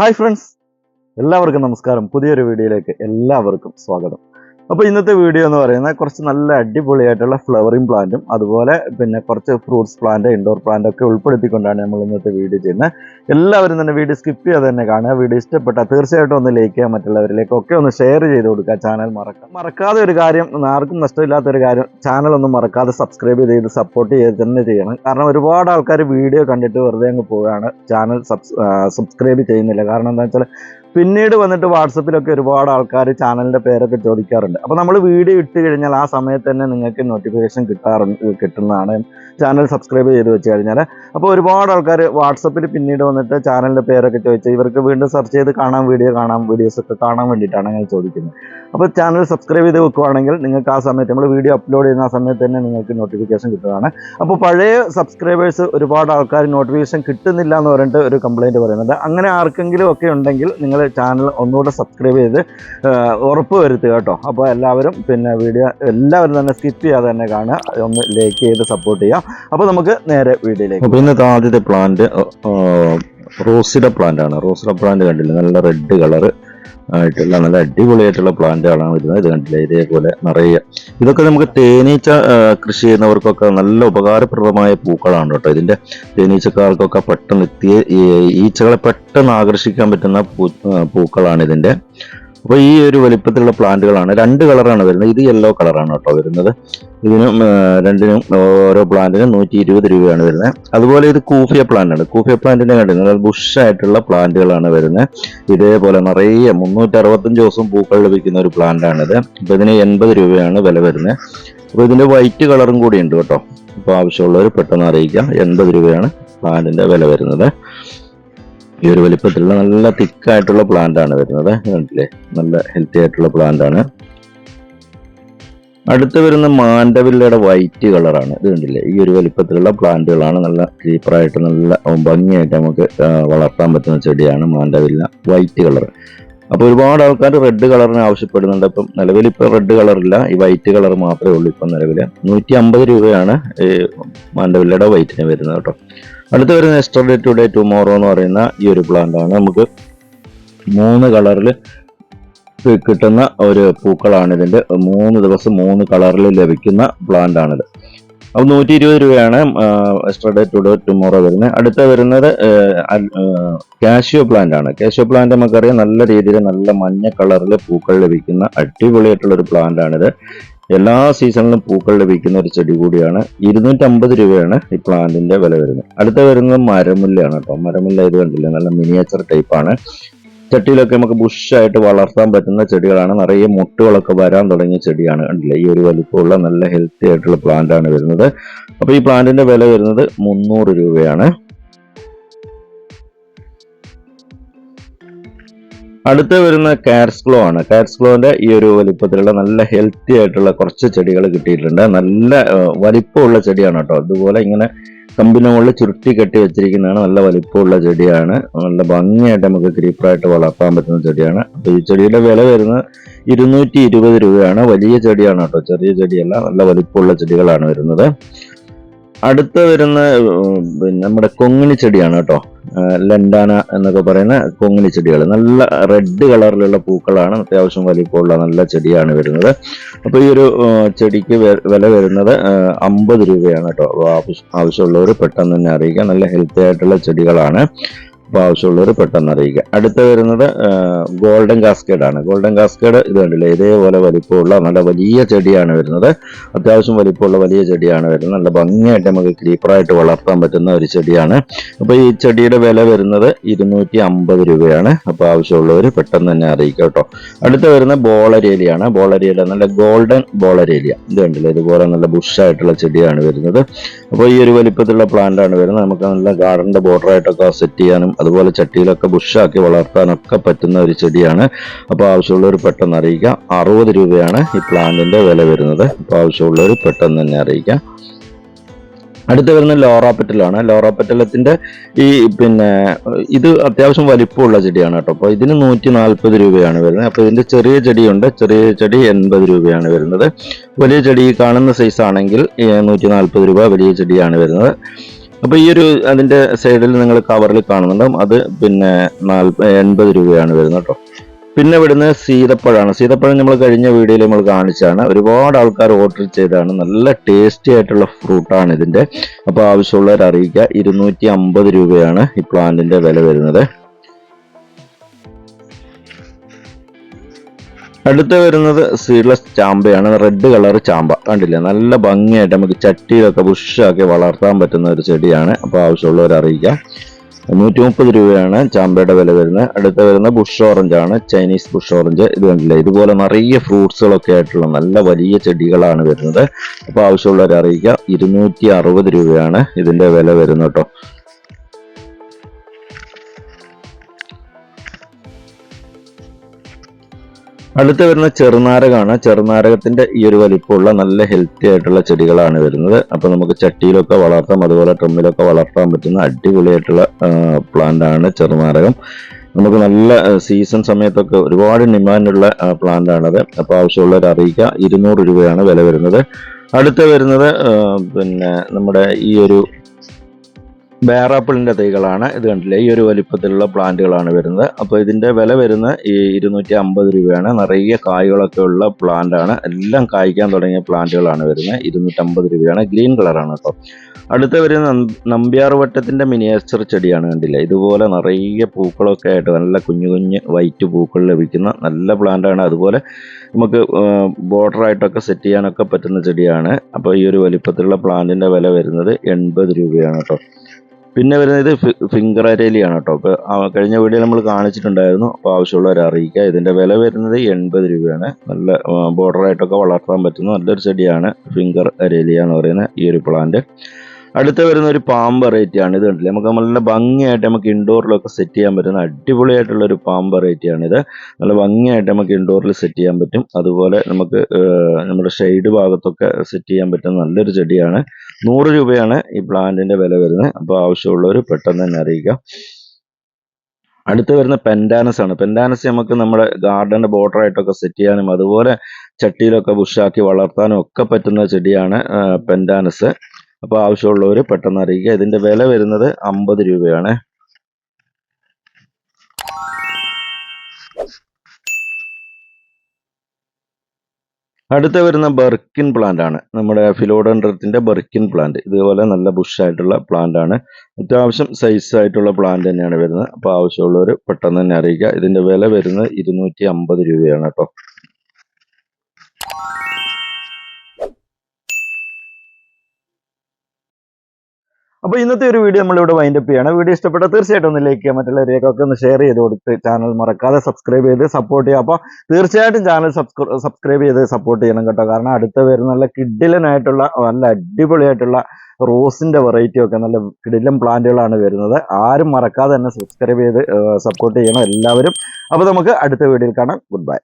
Hi friends, എല്ലാവർക്കും നമസ്കാരം. പുതിയൊരു വീഡിയോയിലേക്ക് എല്ലാവർക്കും സ്വാഗതം. അപ്പോൾ ഇന്നത്തെ വീഡിയോ എന്ന് പറയുന്നത് കുറച്ച് നല്ല അടിപൊളിയായിട്ടുള്ള ഫ്ലവറിങ് പ്ലാന്റും അതുപോലെ പിന്നെ കുറച്ച് ഫ്രൂട്ട്സ് പ്ലാന്റ്, ഇൻഡോർ പ്ലാന്റ് ഒക്കെ ഉൾപ്പെടുത്തിക്കൊണ്ടാണ് നമ്മൾ ഇന്നത്തെ വീഡിയോ ചെയ്യുന്നത്. എല്ലാവരും തന്നെ വീഡിയോ സ്കിപ്പ് ചെയ്യാതെ തന്നെ കാണുക. വീഡിയോ ഇഷ്ടപ്പെട്ടാൽ തീർച്ചയായിട്ടും ഒന്ന് ലൈക്ക് ചെയ്യുക, മറ്റുള്ളവരിലേക്കൊക്കെ ഒന്ന് ഷെയർ ചെയ്ത് കൊടുക്കുക. ചാനൽ മറക്കാതെ ഒരു കാര്യം, ആർക്കും നഷ്ടമില്ലാത്തൊരു കാര്യം, ചാനൽ ഒന്നും മറക്കാതെ സബ്സ്ക്രൈബ് ചെയ്ത് സപ്പോർട്ട് ചെയ്ത് തന്നെ ചെയ്യണം. കാരണം ഒരുപാട് ആൾക്കാർ വീഡിയോ കണ്ടിട്ട് വെറുതെ അങ്ങ് പോവുകയാണ്, ചാനൽ സബ്സ്ക്രൈബ് ചെയ്യുന്നില്ല. കാരണം എന്താ വെച്ചാൽ പിന്നീട് വന്നിട്ട് വാട്സപ്പിലൊക്കെ ഒരുപാട് ആൾക്കാർ ചാനലിൻ്റെ പേരൊക്കെ ചോദിക്കാറുണ്ട്. അപ്പോൾ നമ്മൾ വീഡിയോ ഇട്ട് കഴിഞ്ഞാൽ ആ സമയത്ത് തന്നെ നിങ്ങൾക്ക് നോട്ടിഫിക്കേഷൻ കിട്ടുന്നതാണ്, ചാനൽ സബ്സ്ക്രൈബ് ചെയ്ത് വെച്ച് കഴിഞ്ഞാൽ. അപ്പോൾ ഒരുപാട് ആൾക്കാർ വാട്സപ്പിൽ പിന്നീട് വന്നിട്ട് ചാനലിൻ്റെ പേരൊക്കെ ചോദിച്ചാൽ ഇവർക്ക് വീണ്ടും സെർച്ച് ചെയ്ത് വീഡിയോസൊക്കെ കാണാൻ വേണ്ടിയിട്ടാണ് അങ്ങനെ ചോദിക്കുന്നത്. അപ്പോൾ ചാനൽ സബ്സ്ക്രൈബ് ചെയ്ത് വെക്കുകയാണെങ്കിൽ നിങ്ങൾക്ക് ആ സമയത്ത് നമ്മൾ വീഡിയോ അപ്ലോഡ് ചെയ്യുന്ന ആ സമയത്ത് തന്നെ നിങ്ങൾക്ക് നോട്ടിഫിക്കേഷൻ കിട്ടുന്നതാണ്. അപ്പോൾ പഴയ സബ്സ്ക്രൈബേഴ്സ് ഒരുപാട് ആൾക്കാർ നോട്ടിഫിക്കേഷൻ കിട്ടുന്നില്ല എന്ന് പറഞ്ഞിട്ട് ഒരു കംപ്ലയിൻറ്റ് പറയുന്നുണ്ട്. അങ്ങനെ ആർക്കെങ്കിലും ഒക്കെ ഉണ്ടെങ്കിൽ നിങ്ങൾ ചാനൽ ഒന്നുകൂടെ സബ്സ്ക്രൈബ് ചെയ്ത് ഉറപ്പ് വരുത്തുക കേട്ടോ. അപ്പോൾ എല്ലാവരും പിന്നെ വീഡിയോ എല്ലാവരും തന്നെ സ്കിപ്പ് ചെയ്യാതെ തന്നെ കാണുക, ഒന്ന് ലൈക്ക് ചെയ്ത് സപ്പോർട്ട് ചെയ്യുക. അപ്പോൾ നമുക്ക് നേരെ വീഡിയോയിലേക്ക്. അപ്പോൾ ഇന്നത്തെ ആദ്യത്തെ പ്ലാന്റ് റോസിഡ പ്ലാന്റ് ആണ്. റോസിഡ പ്ലാന്റ് കണ്ടില്ല, നല്ല റെഡ് കളർ ആയിട്ടുള്ള നല്ല അടിപൊളിയായിട്ടുള്ള പ്ലാന്റുകളാണ് വരുന്നത്. ഇത് കണ്ടില്ല, ഇതേപോലെ നിറയെ. ഇതൊക്കെ നമുക്ക് തേനീച്ച കൃഷി ചെയ്യുന്നവർക്കൊക്കെ നല്ല ഉപകാരപ്രദമായ പൂക്കളാണ് കേട്ടോ. ഇതിന്റെ തേനീച്ചക്കാർക്കൊക്കെ പെട്ടെന്ന് ഈച്ചകളെ പെട്ടെന്ന് ആകർഷിക്കാൻ പറ്റുന്ന പൂക്കളാണ് ഇതിന്റെ. അപ്പോൾ ഈ ഒരു വലിപ്പത്തിലുള്ള പ്ലാന്റുകളാണ്. 2 കളറാണ് വരുന്നത്. ഇത് യെല്ലോ കളറാണ് കേട്ടോ വരുന്നത്. ഇതിനും രണ്ടിനും ഓരോ പ്ലാന്റിനും 120 രൂപയാണ് വരുന്നത്. അതുപോലെ ഇത് കൂഫിയ പ്ലാന്റ് ആണ്. കൂഫിയ പ്ലാന്റിനെ കണ്ടിരുന്നത് ബുഷായിട്ടുള്ള പ്ലാന്റുകളാണ് വരുന്നത്. ഇതേപോലെ നിറയെ 365 ദിവസവും പൂക്കൾ ലഭിക്കുന്ന ഒരു പ്ലാന്റ് ആണിത്. അപ്പോൾ ഇതിന് 80 രൂപയാണ് വില വരുന്നത്. അപ്പോൾ ഇതിന്റെ വൈറ്റ് കളറും കൂടി ഉണ്ട് കേട്ടോ. അപ്പോൾ ആവശ്യമുള്ളവർ പെട്ടെന്ന് അറിയിക്കാം. 80 രൂപയാണ് പ്ലാന്റിന്റെ വില വരുന്നത്. ഈ ഒരു വലിപ്പത്തിലുള്ള നല്ല തിക്കായിട്ടുള്ള പ്ലാന്റ് ആണ് വരുന്നത്. കണ്ടില്ലേ, നല്ല ഹെൽത്തി ആയിട്ടുള്ള പ്ലാന്റ് ആണ്. അടുത്ത് വരുന്ന മാൻഡവില്ലയുടെ വൈറ്റ് കളറാണ്. ഇത് കണ്ടില്ലേ, ഈ ഒരു വലിപ്പത്തിലുള്ള പ്ലാന്റുകളാണ്. നല്ല ക്രീപ്പറായിട്ട് നല്ല ഭംഗിയായിട്ട് നമുക്ക് വളർത്താൻ പറ്റുന്ന ചെടിയാണ് മാൻഡവില്ല വൈറ്റ് കളർ. അപ്പോൾ ഒരുപാട് ആൾക്കാർ റെഡ് കളറിന് ആവശ്യപ്പെടുന്നുണ്ട്. ഇപ്പം നിലവിൽ ഇപ്പം റെഡ് കളറില്ല, ഈ വൈറ്റ് കളർ മാത്രമേ ഉള്ളൂ ഇപ്പം നിലവിൽ. 150 രൂപയാണ് ഈ മാൻഡവില്ലയുടെ വൈറ്റിന് വരുന്നത് കേട്ടോ. അടുത്ത് വരുന്ന യെസ്റ്റർഡേ ടുഡേ ടുമോറോ എന്ന് പറയുന്ന ഈ ഒരു പ്ലാന്റ് ആണ്. നമുക്ക് 3 കളറിൽ കിട്ടുന്ന ഒരു പൂക്കളാണ് ഇതിന്റെ. 3 ദിവസം 3 കളറിൽ ലഭിക്കുന്ന പ്ലാന്റ് ആണിത്. അപ്പോൾ 120 രൂപയാണ് യെസ്റ്റർഡേ ടുഡേ ടുമോറോ വരുന്നത്. അടുത്ത വരുന്നത് കാഷ്യോ പ്ലാന്റ് ആണ്. കാഷ്യോ പ്ലാന്റ് നമുക്കറിയാം നല്ല രീതിയിൽ നല്ല മഞ്ഞ കളറിൽ പൂക്കൾ ലഭിക്കുന്ന അടിപൊളിയായിട്ടുള്ള ഒരു പ്ലാന്റ് ആണിത്. എല്ലാ സീസണിലും പൂക്കൾ ലഭിക്കുന്ന ഒരു ചെടി കൂടിയാണ്. 250 രൂപയാണ് ഈ പ്ലാന്റിന്റെ വില വരുന്നത്. അടുത്ത വരുന്നത് മരമുല്ലയാണ് കേട്ടോ. മരമുല്ല ഇത് കണ്ടില്ല, നല്ല മിനിയേച്ചർ ടൈപ്പാണ്. ചട്ടിയിലൊക്കെ നമുക്ക് ബുഷായിട്ട് വളർത്താൻ പറ്റുന്ന ചെടികളാണ്. നിറയെ മുട്ടുകളൊക്കെ വരാൻ തുടങ്ങിയ ചെടിയാണ്. കണ്ടില്ല, ഈ ഒരു വലിപ്പമുള്ള നല്ല ഹെൽത്തി ആയിട്ടുള്ള പ്ലാന്റ് ആണ് വരുന്നത്. അപ്പോൾ ഈ പ്ലാന്റിന്റെ വില വരുന്നത് 300 രൂപയാണ്. അടുത്ത് വരുന്ന കാറ്റ്സ്ക്ലോ ആണ്. കാറ്റ്സ്ക്ലോന്റെ ഈ ഒരു വലിപ്പത്തിലുള്ള നല്ല ഹെൽത്തി ആയിട്ടുള്ള കുറച്ച് ചെടികൾ കിട്ടിയിട്ടുണ്ട്. നല്ല വലിപ്പമുള്ള ചെടിയാണ് കേട്ടോ. അതുപോലെ ഇങ്ങനെ കമ്പിന് മുകളിൽ ചുരുട്ടി കെട്ടി വെച്ചിരിക്കുന്നതാണ്. നല്ല വലിപ്പമുള്ള ചെടിയാണ്. നല്ല ഭംഗിയായിട്ട് നമുക്ക് ക്രീപ്പറായിട്ട് വളർത്താൻ പറ്റുന്ന ചെടിയാണ്. അപ്പോൾ ഈ ചെടിയുടെ വില വരുന്നത് 220 രൂപയാണ്. വലിയ ചെടിയാണ് കേട്ടോ, ചെറിയ ചെടിയല്ല, നല്ല വലിപ്പമുള്ള ചെടികളാണ് വരുന്നത്. അടുത്ത വരുന്ന നമ്മുടെ കൊങ്ങിണി ചെടിയാണ് കേട്ടോ. ലണ്ടാന എന്നൊക്കെ പറയുന്ന കൊങ്ങിണി ചെടികൾ. നല്ല റെഡ് കളറിലുള്ള പൂക്കളാണ്. അത്യാവശ്യം വലിപ്പമുള്ള നല്ല ചെടിയാണ് വരുന്നത്. അപ്പോൾ ഈ ഒരു ചെടിക്ക് വില വരുന്നത് 50 രൂപയാണ് കേട്ടോ. ആവശ്യമുള്ളവർ പെട്ടെന്ന് തന്നെ അറിയിക്കുക. നല്ല ഹെൽത്തി ആയിട്ടുള്ള ചെടികളാണ്. അപ്പോൾ ആവശ്യമുള്ളവർ പെട്ടെന്ന് അറിയിക്കുക. അടുത്ത വരുന്നത് ഗോൾഡൻ കാസ്കേഡ് ആണ്. ഗോൾഡൻ കാസ്കേഡ് ഇത് കണ്ടില്ലേ, ഇതേപോലെ വലിപ്പമുള്ള നല്ല വലിയ ചെടിയാണ് വരുന്നത്. അത്യാവശ്യം വലിപ്പമുള്ള വലിയ ചെടിയാണ് വരുന്നത്. നല്ല ഭംഗിയായിട്ട് നമുക്ക് ക്രീപ്പറായിട്ട് വളർത്താൻ പറ്റുന്ന ഒരു ചെടിയാണ്. അപ്പോൾ ഈ ചെടിയുടെ വില വരുന്നത് 250 രൂപയാണ്. അപ്പോൾ ആവശ്യമുള്ളവർ പെട്ടെന്ന് തന്നെ അറിയിക്കുക കേട്ടോ. അടുത്ത വരുന്ന ബോളരേലിയാണ്. ബോളരേലിയ നല്ല ഗോൾഡൻ ബോളരേലിയ. ഇത് കണ്ടില്ലേ, ഇതുപോലെ നല്ല ബുഷായിട്ടുള്ള ചെടിയാണ് വരുന്നത്. അപ്പോൾ ഈ ഒരു വലിപ്പത്തിലുള്ള പ്ലാന്റ് ആണ് വരുന്നത്. നമുക്ക് നല്ല ഗാർഡന്റെ ബോർഡറായിട്ടൊക്കെ സെറ്റ് ചെയ്യാനും അതുപോലെ ചട്ടിയിലൊക്കെ ബുഷാക്കി വളർത്താനൊക്കെ പറ്റുന്ന ഒരു ചെടിയാണ്. അപ്പോൾ ആവശ്യമുള്ളവർ പെട്ടെന്ന് അറിയിക്കുക. 60 രൂപയാണ് ഈ പ്ലാന്റിന്റെ വില വരുന്നത്. അപ്പോൾ ആവശ്യമുള്ളവർ പെട്ടെന്ന് തന്നെ അറിയിക്കുക. അടുത്ത് വരുന്ന ലോറാപെറ്റലാണ്. ലോറാപെറ്റലത്തിന്റെ ഈ ഇത് അത്യാവശ്യം വലിപ്പമുള്ള ചെടിയാണ് കേട്ടോ. അപ്പോൾ ഇതിന് 140 രൂപയാണ് വരുന്നത്. അപ്പോൾ ഇതിന്റെ ചെറിയ ചെടിയുണ്ട്. ചെറിയ ചെടി 80 രൂപയാണ് വരുന്നത്. വലിയ ചെടി കാണുന്ന സൈസ് ആണെങ്കിൽ 140 രൂപ വലിയ ചെടിയാണ് വരുന്നത്. അപ്പോൾ ഈ ഒരു അതിന്റെ സൈഡിൽ നിങ്ങൾ കവറിൽ കാണുന്നുണ്ടാവും, അത് പിന്നെ 80 രൂപയാണ് വരുന്നത് കേട്ടോ. പിന്നെ ഇവിടുന്ന് സീതപ്പഴമാണ്. സീതപ്പഴം നമ്മൾ കഴിഞ്ഞ വീഡിയോയിൽ നമ്മൾ കാണിച്ചാണ്, ഒരുപാട് ആൾക്കാർ ഓർഡർ ചെയ്താണ്. നല്ല ടേസ്റ്റി ആയിട്ടുള്ള ഫ്രൂട്ടാണ് ഇതിന്റെ. അപ്പോൾ ആവശ്യമുള്ളവർ അറിയിക്കുക. 250 രൂപയാണ് ഈ പ്ലാന്റിന്റെ വില വരുന്നത്. അടുത്ത് വരുന്നത് സീഡ്ലെസ് ചാമ്പയാണ്. റെഡ് കളർ ചാമ്പ കണ്ടില്ലേ, നല്ല ഭംഗിയായിട്ട് നമുക്ക് ചട്ടിയിലൊക്കെ ബുഷാക്കി വളർത്താൻ പറ്റുന്ന ഒരു ചെടിയാണ്. അപ്പോൾ ആവശ്യമുള്ളവർ അറിയിക്കാം. 130 രൂപയാണ് ചാമ്പയുടെ വില വരുന്നത്. അടുത്ത് വരുന്ന ബുഷ് ഓറഞ്ച് ആണ്, ചൈനീസ് ബുഷ് ഓറഞ്ച്. ഇത് കണ്ടില്ലേ, ഇതുപോലെ നിറയെ ഫ്രൂട്ട്സുകളൊക്കെ ആയിട്ടുള്ള നല്ല വലിയ ചെടികളാണ് വരുന്നത്. അപ്പോൾ ആവശ്യമുള്ളവർ അറിയിക്കാം. 260 രൂപയാണ് ഇതിന്റെ വില വരുന്നത് കേട്ടോ. അടുത്ത് വരുന്ന ചെറുനാരകമാണ്. ചെറുനാരകത്തിന്റെ ഈ ഒരു വലിപ്പമുള്ള നല്ല ഹെൽത്തി ആയിട്ടുള്ള ചെടികളാണ് വരുന്നത്. അപ്പൊ നമുക്ക് ചട്ടിയിലൊക്കെ വളർത്താം, അതുപോലെ ട്രമ്മിലൊക്കെ വളർത്താൻ പറ്റുന്ന അടിപൊളിയായിട്ടുള്ള പ്ലാന്റ് ആണ് ചെറുനാരകം. നമുക്ക് നല്ല സീസൺ സമയത്തൊക്കെ ഒരുപാട് ഡിമാൻഡുള്ള പ്ലാന്റ് ആണത്. അപ്പോൾ ആവശ്യമുള്ളവർ അറിയിക്കുക. 200 രൂപയാണ് വില വരുന്നത്. അടുത്ത് വരുന്നത് പിന്നെ നമ്മുടെ ഈ ഒരു ബേറാപ്പിളിന്റെ തൈകളാണ്. ഇത് കണ്ടില്ലേ, ഈ ഒരു വലിപ്പത്തിലുള്ള പ്ലാന്റുകളാണ് വരുന്നത്. അപ്പോൾ ഇതിന്റെ വില വരുന്ന ഈ 250 രൂപയാണ്. നിറയെ കായ്കളൊക്കെ ഉള്ള പ്ലാന്റ് ആണ്. എല്ലാം കായ്ക്കാൻ തുടങ്ങിയ പ്ലാന്റുകളാണ് വരുന്നത്. 250 രൂപയാണ്. ഗ്രീൻ കളറാണ് കേട്ടോ. അടുത്ത വരുന്ന നമ്പ്യാർ വട്ടത്തിന്റെ മിനിയേച്ചർ ചെടിയാണ്. കണ്ടില്ലേ, ഇതുപോലെ നിറയെ പൂക്കളൊക്കെ ആയിട്ട് നല്ല കുഞ്ഞു കുഞ്ഞ് വൈറ്റ് പൂക്കൾ ലഭിക്കുന്ന നല്ല പ്ലാന്റ് ആണ്. അതുപോലെ നമുക്ക് ബോർഡറായിട്ടൊക്കെ സെറ്റ് ചെയ്യാനൊക്കെ പറ്റുന്ന ചെടിയാണ്. അപ്പോൾ ഈ ഒരു വലിപ്പത്തിലുള്ള പ്ലാന്റിന്റെ വില വരുന്നത് 80 രൂപയാണ് കേട്ടോ. പിന്നെ വരുന്നത് ഫിംഗർ അരേലിയാണ് കേട്ടോ. അപ്പോൾ കഴിഞ്ഞ വീഡിയോ നമ്മൾ കാണിച്ചിട്ടുണ്ടായിരുന്നു. അപ്പോൾ ആവശ്യമുള്ളവർ അറിയിക്കുക. ഇതിന്റെ വില വരുന്നത് 80 രൂപയാണ്. നല്ല ബോർഡറായിട്ടൊക്കെ വളർത്താൻ പറ്റുന്ന നല്ലൊരു ചെടിയാണ് ഫിംഗർ അരേലിയ എന്ന് പറയുന്ന ഈ ഒരു പ്ലാന്റ്. അടുത്ത വരുന്ന ഒരു പാം വെറൈറ്റി ആണ്. ഇത് കണ്ടില്ലേ, നമുക്ക് നല്ല ഭംഗിയായിട്ട് നമുക്ക് ഇൻഡോറിലൊക്കെ സെറ്റ് ചെയ്യാൻ പറ്റുന്ന അടിപൊളിയായിട്ടുള്ള ഒരു പാം വെറൈറ്റി ആണിത്. നല്ല ഭംഗിയായിട്ട് നമുക്ക് ഇൻഡോറിൽ സെറ്റ് ചെയ്യാൻ പറ്റും. അതുപോലെ നമുക്ക് നമ്മുടെ ഷെയ്ഡ് ഭാഗത്തൊക്കെ സെറ്റ് ചെയ്യാൻ പറ്റുന്ന നല്ലൊരു ചെടിയാണ്. 100 രൂപയാണ് ഈ പ്ലാന്റിന്റെ വില വരുന്നത്. അപ്പോൾ ആവശ്യമുള്ളവർ പെട്ടെന്ന് തന്നെ അറിയിക്കുക. അടുത്ത് വരുന്ന പെൻഡാനസ് ആണ്. പെൻഡാനസ് നമുക്ക് നമ്മുടെ ഗാർഡന്റെ ബോർഡറായിട്ടൊക്കെ സെറ്റ് ചെയ്യാനും അതുപോലെ ചട്ടിയിലൊക്കെ ബുഷാക്കി വളർത്താനും ഒക്കെ പറ്റുന്ന ചെടിയാണ് പെൻഡാനസ്. അപ്പോൾ ആവശ്യമുള്ളവർ പെട്ടെന്ന് അറിയിക്കുക. ഇതിന്റെ വില വരുന്നത് 50 രൂപയാണ്. അടുത്ത വരുന്ന ബർക്കിൻ പ്ലാന്റ് ആണ്. നമ്മുടെ ഫിലോഡൻഡ്രത്തിന്റെ ബർക്കിൻ പ്ലാന്റ്. ഇതുപോലെ നല്ല ബുഷായിട്ടുള്ള പ്ലാന്റ് ആണ്. അത്യാവശ്യം സൈസ് ആയിട്ടുള്ള പ്ലാന്റ് തന്നെയാണ് വരുന്നത്. അപ്പോൾ ആവശ്യമുള്ളവർ പെട്ടെന്ന് തന്നെ അറിയിക്കുക. ഇതിന്റെ വില വരുന്നത് 250 രൂപയാണ് കേട്ടോ. അപ്പോൾ ഇന്നത്തെ ഒരു വീഡിയോ നമ്മളിവിടെ വൈൻഡപ്പ് ചെയ്യാണ്. വീഡിയോ ഇഷ്ടപ്പെട്ട തീർച്ചയായിട്ടും ഒന്ന് ലൈക്ക് ചെയ്യുക, മറ്റുള്ളവരേക്കൊക്കെ ഒന്ന് ഷെയർ ചെയ്ത് കൊടുത്ത് ചാനൽ മറക്കാതെ സബ്സ്ക്രൈബ് ചെയ്ത് സപ്പോർട്ട് ചെയ്യുക. അപ്പോൾ തീർച്ചയായിട്ടും ചാനൽ സബ്സ്ക്രൈബ് ചെയ്ത് സപ്പോർട്ട് ചെയ്യണം കേട്ടോ. കാരണം അടുത്ത വരുന്ന നല്ല കിഡിലനായിട്ടുള്ള നല്ല അടിപൊളിയായിട്ടുള്ള റോസിന്റെ വെറൈറ്റി ഒക്കെ നല്ല കിഡിലൻ പ്ലാന്റുകളാണ് വരുന്നത്. ആരും മറക്കാതെ തന്നെ സബ്സ്ക്രൈബ് ചെയ്ത് സപ്പോർട്ട് ചെയ്യണം എല്ലാവരും. അപ്പോൾ നമുക്ക് അടുത്ത വീഡിയോയിൽ കാണാം. Good bye.